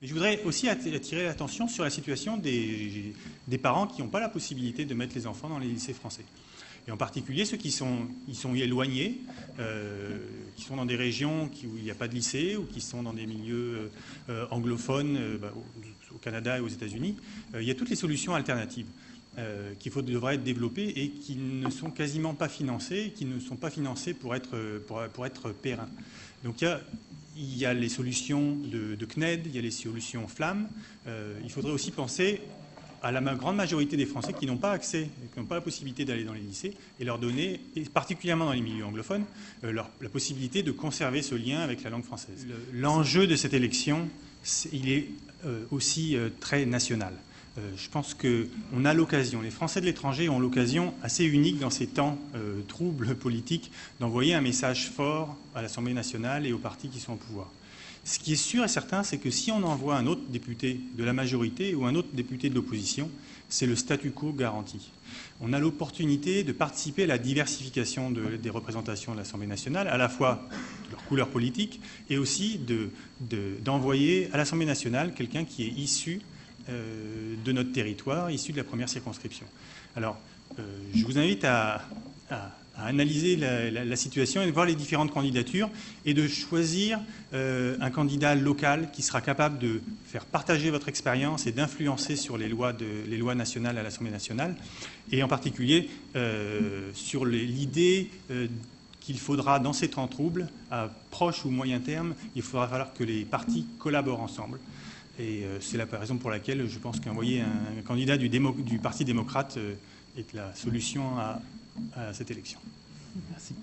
Mais je voudrais aussi attirer l'attention sur la situation des parents qui n'ont pas la possibilité de mettre les enfants dans les lycées français. Et en particulier ceux qui sont éloignés, qui sont dans des régions où il n'y a pas de lycée ou qui sont dans des milieux anglophones au Canada et aux États-Unis. Il y a toutes les solutions alternatives qui devraient être développées et qui ne sont quasiment pas financées, qui ne sont pas financées pour être pérennes. Donc il y a les solutions de CNED, il y a les solutions FLAM. Il faudrait aussi penser à la grande majorité des Français qui n'ont pas accès, qui n'ont pas la possibilité d'aller dans les lycées, et leur donner, et particulièrement dans les milieux anglophones, la possibilité de conserver ce lien avec la langue française. L'enjeu de cette élection, il est aussi très national. Je pense qu'on a l'occasion, les Français de l'étranger ont l'occasion assez unique dans ces temps troubles politiques d'envoyer un message fort à l'Assemblée nationale et aux partis qui sont au pouvoir. Ce qui est sûr et certain, c'est que si on envoie un autre député de la majorité ou un autre député de l'opposition, c'est le statu quo garanti. On a l'opportunité de participer à la diversification des représentations de l'Assemblée nationale, à la fois de leur couleur politique et aussi d'envoyer à l'Assemblée nationale quelqu'un qui est issu de notre territoire, issu de la première circonscription. Alors, je vous invite à analyser la situation et de voir les différentes candidatures et de choisir un candidat local qui sera capable de faire partager votre expérience et d'influencer sur les lois nationales à l'Assemblée nationale, et en particulier sur l'idée qu'il faudra, dans ces temps troubles, à proche ou moyen terme, il faudra falloir que les partis collaborent ensemble. Et c'est la raison pour laquelle je pense qu'envoyer un candidat du Parti démocrate est la solution à cette élection. Merci.